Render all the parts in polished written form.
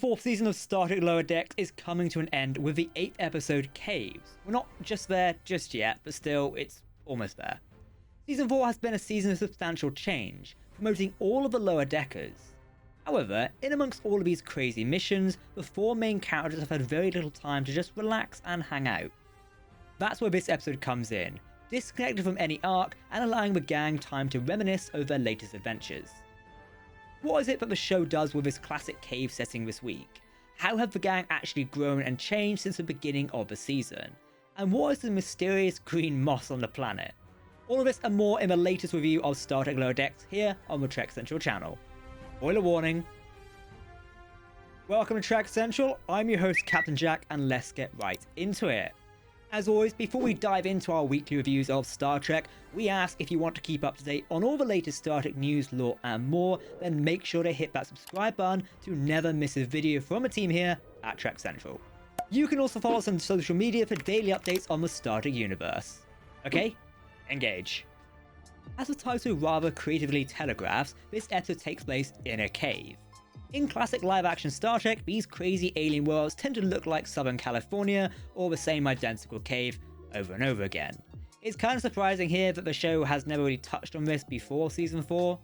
fourth season of Star Trek Lower Decks is coming to an end with the 8th episode, Caves. We're not just there just yet, but still, it's almost there. Season 4 has been a season of substantial change, promoting all of the Lower Deckers. However, in amongst all of these crazy missions, the 4 main characters have had very little time to just relax and hang out. That's where this episode comes in, disconnected from any arc and allowing the gang time to reminisce over their latest adventures. What is it that the show does with this classic cave setting this week? How have the gang actually grown and changed since the beginning of the season? And what is the mysterious green moss on the planet? All of this and more in the latest review of Star Trek Lower Decks here on the Trek Central channel. Spoiler warning. Welcome to Trek Central, I'm your host Captain Jack, and let's get right into it. As always, before we dive into our weekly reviews of Star Trek, we ask if you want to keep up to date on all the latest Star Trek news, lore and more, then make sure to hit that subscribe button to never miss a video from a team here at Trek Central. You can also follow us on social media for daily updates on the Star Trek universe. Okay, engage. As the title rather creatively telegraphs, this episode takes place in a cave. In classic live-action Star Trek, these crazy alien worlds tend to look like Southern California or the same identical cave over and over again. It's kind of surprising here that the show has never really touched on this before Season 4,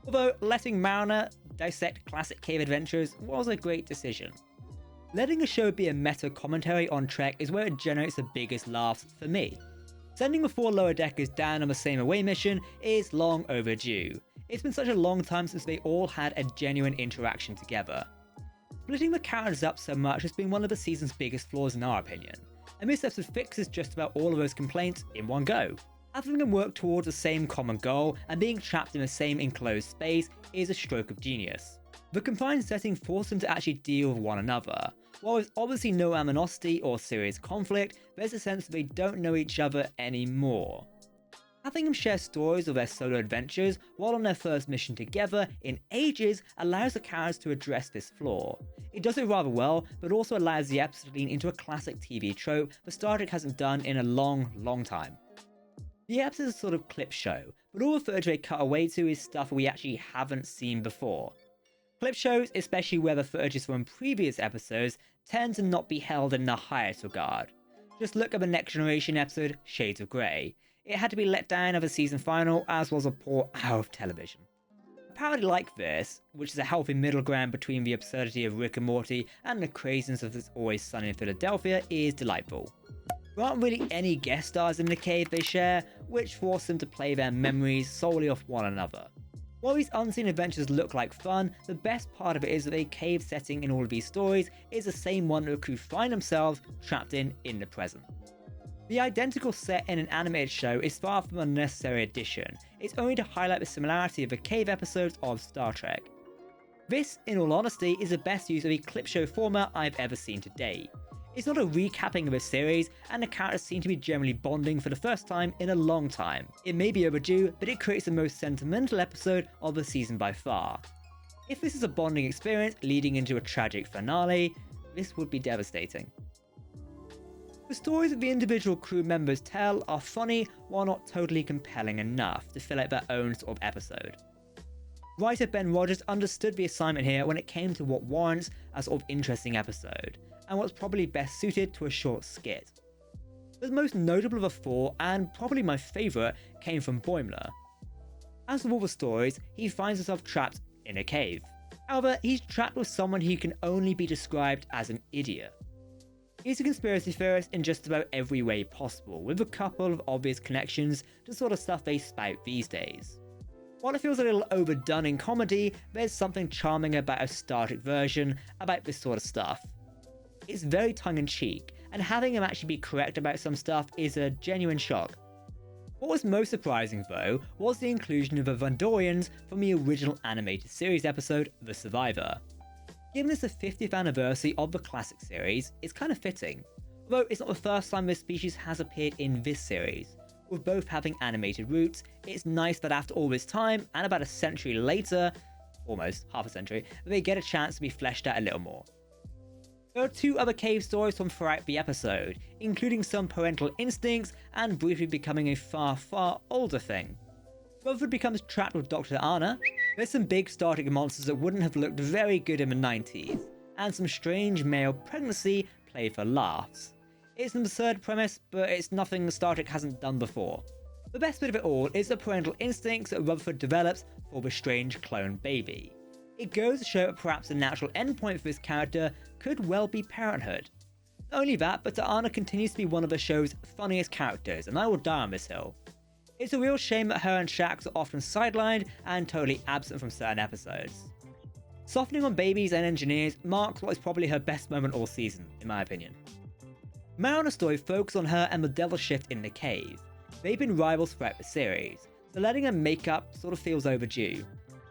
although letting Mariner dissect classic cave adventures was a great decision. Letting a show be a meta commentary on Trek is where it generates the biggest laughs for me. Sending the 4 Lower Deckers down on the same away mission is long overdue. It's been such a long time since they all had a genuine interaction together. Splitting the characters up so much has been one of the season's biggest flaws in our opinion, and this episode fixes just about all of those complaints in one go. Having them work towards the same common goal and being trapped in the same enclosed space is a stroke of genius. The confined setting forced them to actually deal with one another. While there's obviously no animosity or serious conflict, there's a sense that they don't know each other anymore. Having them share stories of their solo adventures while on their first mission together in ages allows the characters to address this flaw. It does it rather well, but also allows the episode to lean into a classic TV trope that Star Trek hasn't done in a long time. The episode is a sort of clip show, but all the footage they cut away to is stuff we actually haven't seen before. Clip shows, especially where the footage is from previous episodes, tend to not be held in the highest regard. Just look at the Next Generation episode, Shades of Grey. It had to be let down of a season final, as was a poor hour of television. A parody like this, which is a healthy middle ground between the absurdity of Rick and Morty and the craziness of It's Always Sunny in Philadelphia, is delightful. There aren't really any guest stars in the cave they share, which force them to play their memories solely off one another. While these unseen adventures look like fun, the best part of it is that the cave setting in all of these stories is the same one that the crew find themselves trapped in the present. The identical set in an animated show is far from a necessary addition. It's only to highlight the similarity of the cave episodes of Star Trek. This, in all honesty, is the best use of a clip show format I've ever seen to date. It's not a recapping of a series, and the characters seem to be generally bonding for the first time in a long time. It may be overdue, but it creates the most sentimental episode of the season by far. If this is a bonding experience leading into a tragic finale, this would be devastating. The stories that the individual crew members tell are funny while not totally compelling enough to fill out their own sort of episode. Writer Ben Rogers understood the assignment here when it came to what warrants a sort of interesting episode, and what's probably best suited to a short skit. The most notable of the 4, and probably my favourite, came from Boimler. As with all the stories, he finds himself trapped in a cave. However, he's trapped with someone who can only be described as an idiot. He's a conspiracy theorist in just about every way possible, with a couple of obvious connections to sort of stuff they spout these days. While it feels a little overdone in comedy, there's something charming about a Star Trek version about this sort of stuff. It's very tongue-in-cheek, and having him actually be correct about some stuff is a genuine shock. What was most surprising though, was the inclusion of the Vandorians from the original animated series episode, The Survivor. Given it's the 50th anniversary of the classic series, it's kind of fitting, although it's not the first time this species has appeared in this series. With both having animated roots, it's nice that after all this time, and about a century later, almost half a century, they get a chance to be fleshed out a little more. There are 2 other cave stories from throughout the episode, including some parental instincts and briefly becoming a far older thing. Rutherford becomes trapped with Dr. Anna. There's some big Star Trek monsters that wouldn't have looked very good in the 90s. and some strange male pregnancy played for laughs. It's an absurd premise, but it's nothing Star Trek hasn't done before. The best bit of it all is the parental instincts that Rutherford develops for the strange clone baby. It goes to show that perhaps the natural endpoint for this character could well be parenthood. Not only that, but Ta'ana continues to be one of the show's funniest characters, and I will die on this hill. It's a real shame that her and Shax are often sidelined and totally absent from certain episodes. Softening on babies and engineers marks what is probably her best moment all season, in my opinion. Marina's story focuses on her and the Devil Shift in the cave. They've been rivals throughout the series, so letting her make up sort of feels overdue.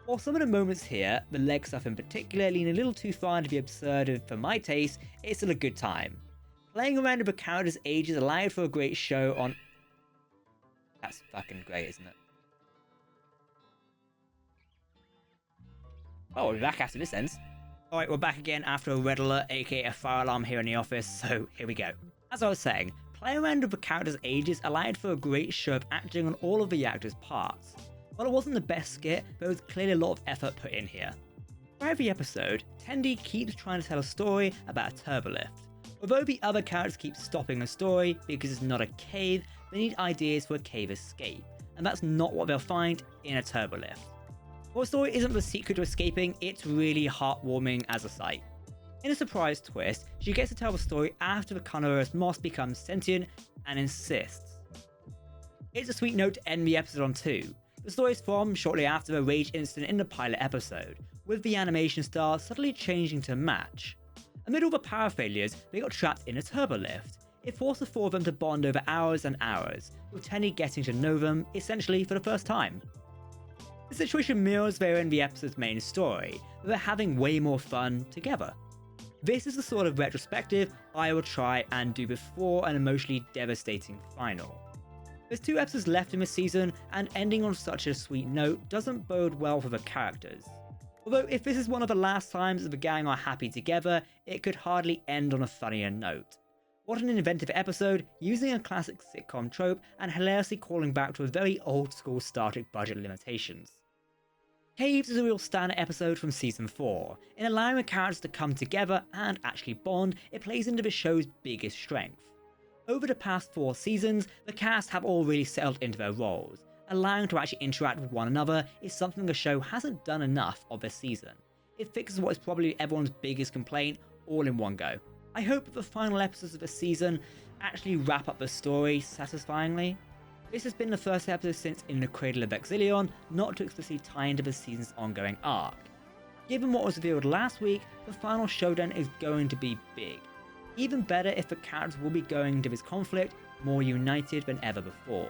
While some of the moments here, the leg stuff in particular, lean a little too far into the absurd for my taste, it's still a good time. Playing around with the characters' ages allowed for a great show on... That's fucking great, isn't it? Oh, we'll be back after this ends. Alright, we're back again after a red alert, aka a fire alarm here in the office, so here we go. As I was saying, playing around with the characters' ages allowed for a great show of acting on all of the actors' parts. While it wasn't the best skit, there was clearly a lot of effort put in here. For every episode, Tendi keeps trying to tell a story about a turbolift. Although the other characters keep stopping the story because it's not a cave, they need ideas for a cave escape, and that's not what they'll find in a turbolift. While the story isn't the secret to escaping, it's really heartwarming as a sight. In a surprise twist, she gets to tell the story after the carnivorous moss becomes sentient and insists. It's a sweet note to end the episode on too. The story is from shortly after the rage incident in the pilot episode, with the animation style subtly changing to match. Amid all the power failures, they got trapped in a turbolift. It forced the four of them to bond over hours and hours, with Tenny getting to know them, essentially for the first time. The situation mirrors there in the episode's main story, but they're having way more fun together. This is the sort of retrospective I will try and do before an emotionally devastating final. There's 2 episodes left in this season, and ending on such a sweet note doesn't bode well for the characters. Although if this is one of the last times that the gang are happy together, it could hardly end on a funnier note. What an inventive episode, using a classic sitcom trope and hilariously calling back to a very old school Star Trek budget limitations. Caves is a real standout episode from Season 4. In allowing the characters to come together and actually bond, it plays into the show's biggest strength. Over the past 4 seasons, the cast have all really settled into their roles. Allowing to actually interact with one another is something the show hasn't done enough of this season. It fixes what is probably everyone's biggest complaint all in one go. I hope that the final episodes of the season actually wrap up the story satisfyingly. This has been the first episode since In the Cradle of Exilion not to explicitly tie into the season's ongoing arc. Given what was revealed last week, the final showdown is going to be big. Even better if the characters will be going into this conflict more united than ever before.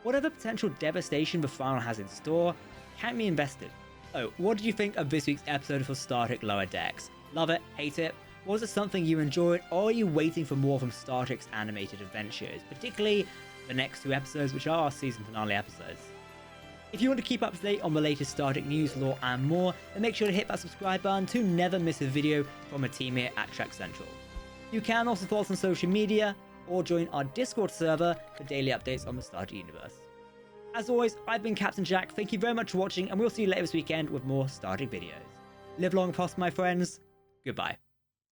Whatever potential devastation the final has in store, count me invested. Oh, what did you think of this week's episode for Star Trek Lower Decks? Love it? Hate it? Was it something you enjoyed, or are you waiting for more from Star Trek's animated adventures, particularly the next 2 episodes, which are our season finale episodes? If you want to keep up to date on the latest Star Trek news, lore, and more, then make sure to hit that subscribe button to never miss a video from a team here at Trek Central. You can also follow us on social media, or join our Discord server for daily updates on the Star Trek universe. As always, I've been Captain Jack, thank you very much for watching, and we'll see you later this weekend with more Star Trek videos. Live long and prosper, my friends. Goodbye.